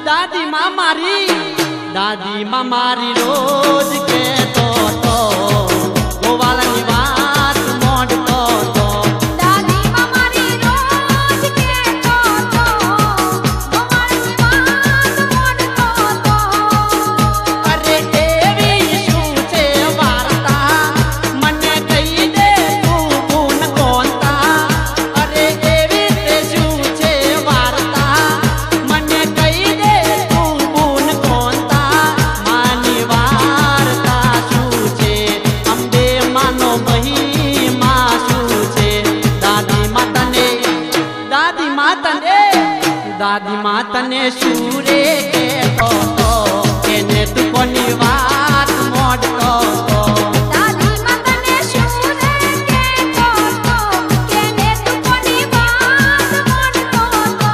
દાદી માં મારી રોજ કહેતો તો ગોવાળની વાત મોડતો તો દાદી માં મારી રોજ કહેતો તો ગોવાળની વાત મોડતો તો અરે એવી શું છે વાર્તા મને કહી દે તું ગુણ કોણતા અરે એવી તે શું છે વાર્તા મને કહી દે તું ગુણ કોણતા માની વાર્તા શું છે અંબે માનો મહિમા શું છે દાદી માતને શું રે કહેતો તો એને તું કોની વાત મોડતો તો દાદી માં તને શું રે કહેતો તો કેને તું કોની વાત મોડતો તો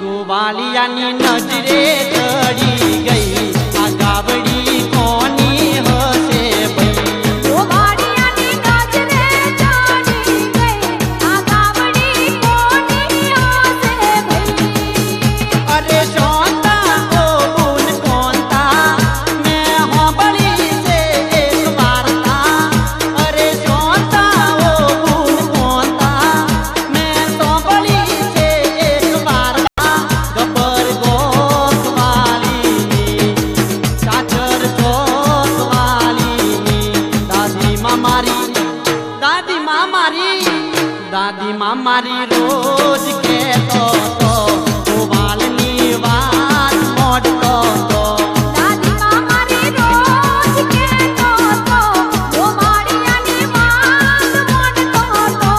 ગોવાળિયાની નજરે ચડી ગઈ આ ગાવડી કોની હશે ભઈ ગોવાળિયાની નજરે ચડી ગઈ આ ગાવડી કોની હશે ભઈ અરે સોનતા ઓ ગુણ કોણતા મેં હોંભળી છે એક વાર્તા અરે સોનતા ઓ ગુણ કોણતા મેં હોંભળી છે એક વાર્તા ગબર ગોતવાલીની ચાચર ગોતવાલીની દાદી માં મારી રોજ કહેતો તો ગોવાળની વાત મોડતો તો દાદી માં મારી રોજ કહેતો તો ગોવાળિયાની વાત મોડતો તો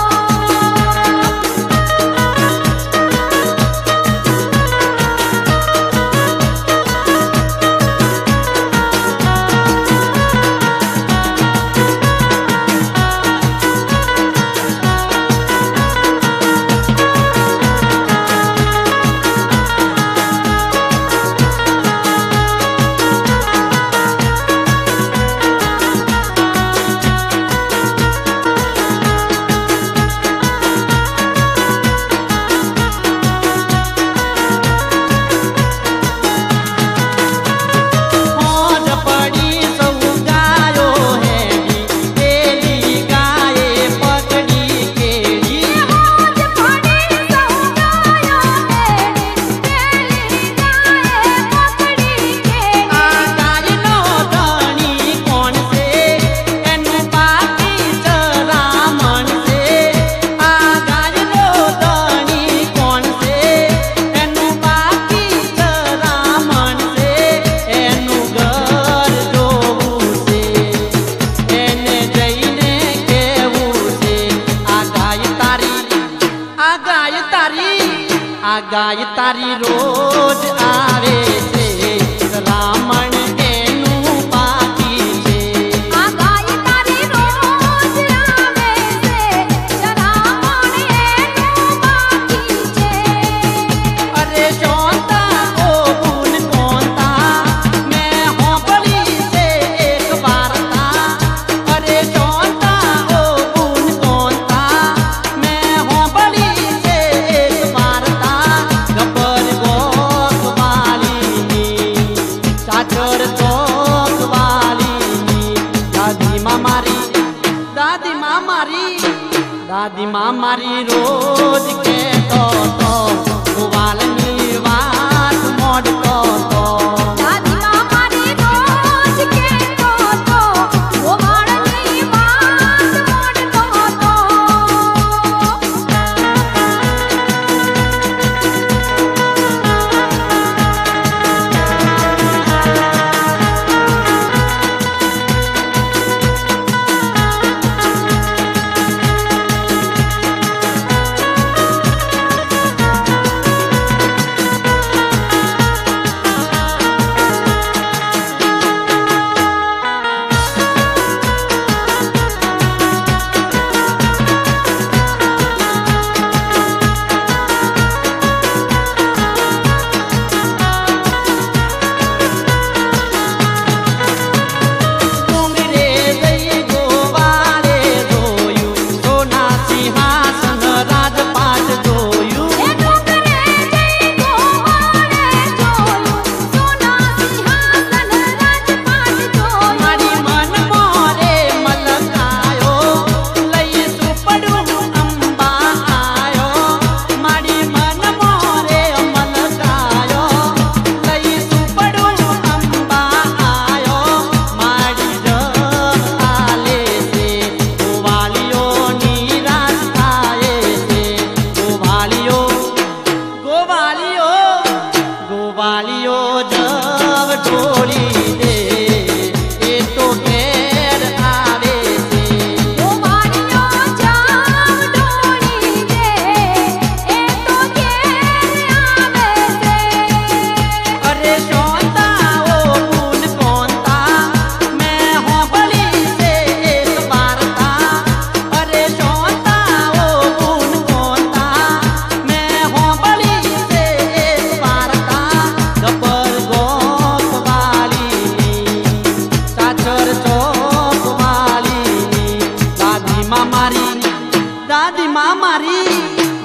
મોજ પડી સૌ ગાયો હેડી પેલી ગાયે પકડી કેડી મોજ પડી સૌ ગાયો હેડી પેલી ગાયે પકડી કેડી આ ગાયનો ધણી કોણ છે એનું બાકી ચરામણ છે આ ગાયનો ધણી કોણ છે એનું બાકી ચરામણ છે એનું ઘર જોવું છે એને જઈને કેવું છે આ ગાય તારી રોજ આવે છે રામણ એનું બાકી છે આ ગાય તારી રોજ આવે છે ચરામણ એનું બાકી છે અરે સોનતા ઓ ગુણ કોણતા મેં હોંભળી છે એક વાર્તા અરે સોનતા ઓ ગુણ કોણતા મેં હોંભળી છે એક દાદીમાં મારી રોજ કહેતો તો ગોવાળની વાત મોડતો તો દાદીમાં મારી રોજ કહેતો તો ગોવાળની વાત મોડતો તો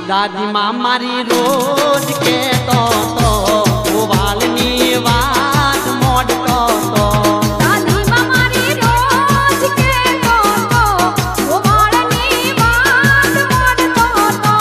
દાદીમાં મારી રોજ કહેતો તો ગોવાળની વાત મોડતો તો દાદીમાં મારી રોજ કહેતો તો ગોવાળની વાત મોડતો તો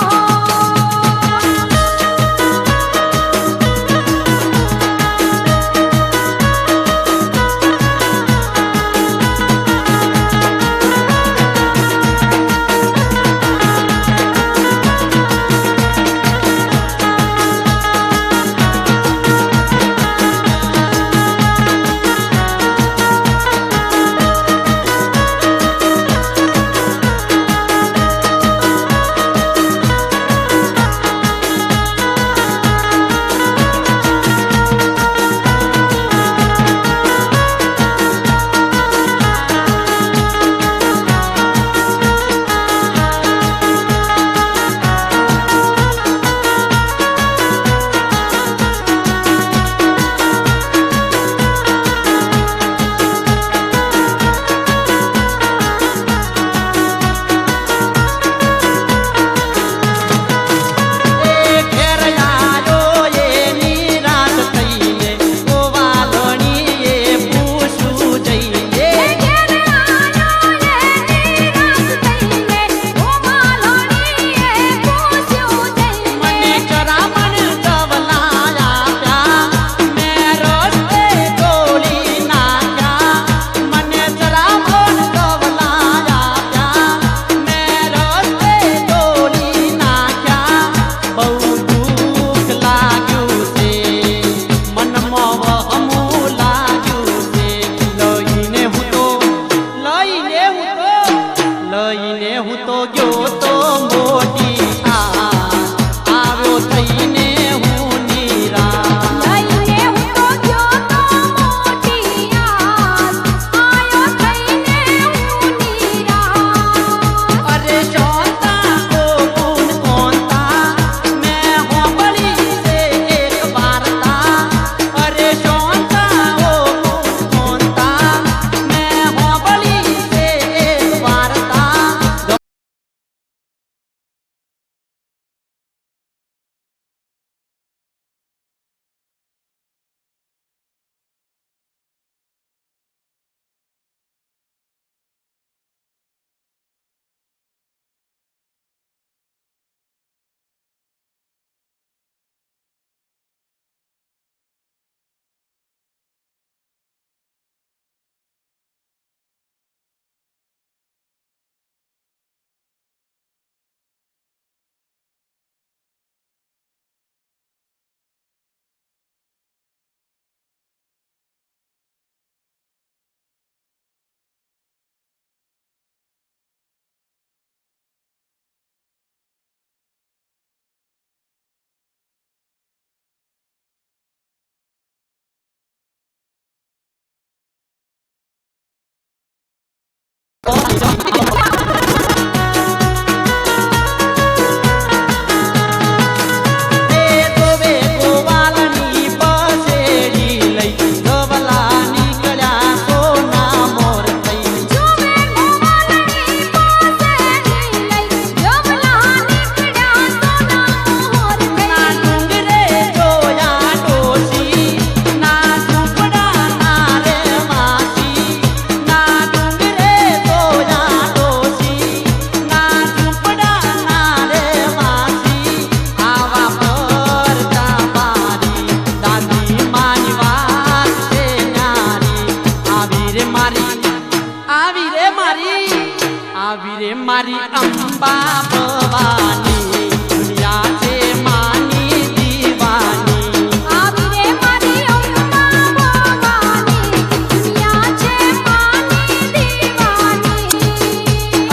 મારી અંબા ભવાની દુનિયા છે માની દીવાની આવી રે મારી અંબા ભવાની દુનિયા છે માની દીવાની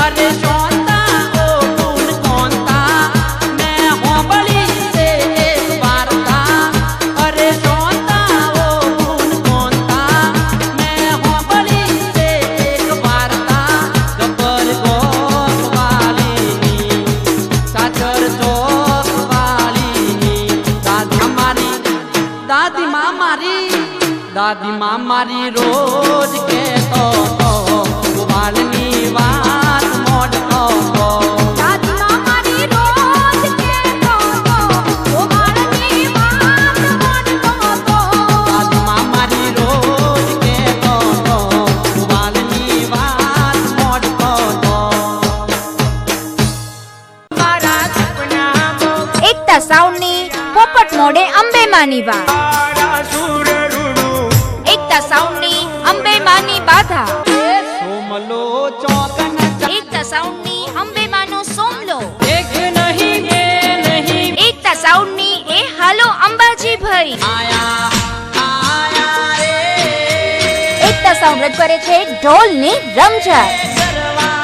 અરે સોતા ઓ ગુણ કોંતા મેં હોબળી છે એક વાર્તા અરે સોતા ઓ ગુણ કોંતા મેં હોબળી છે એક વાર્તા ગબ્બર દાદી માં મારી રોજ કહેતો તો ગોવાળની વાત મોડતો તો દાદી માં મારી રોજ કહેતો તો ગોવાળની વાત મોડતો તો દાદી માં મારી રોજ કહેતો તો ગોવાળની વાત મોડતો તો મારા સપના એકતા સાઉન્ડની પોપટ મોડે અંબેમાની વાત એકતા સાઉન્ડની અંબેમાની બાધા સોમલો ચોકન એકતા સાઉન્ડની અંબેમાનો સોમલો એક નહીં એ નહીં એકતા સાઉન્ડની એ હાલો અંબાજી ભાઈ આયા આયા રે એકતા સાઉન્ડ રજૂ કરે છે ઢોલની રમઝટ ગરવા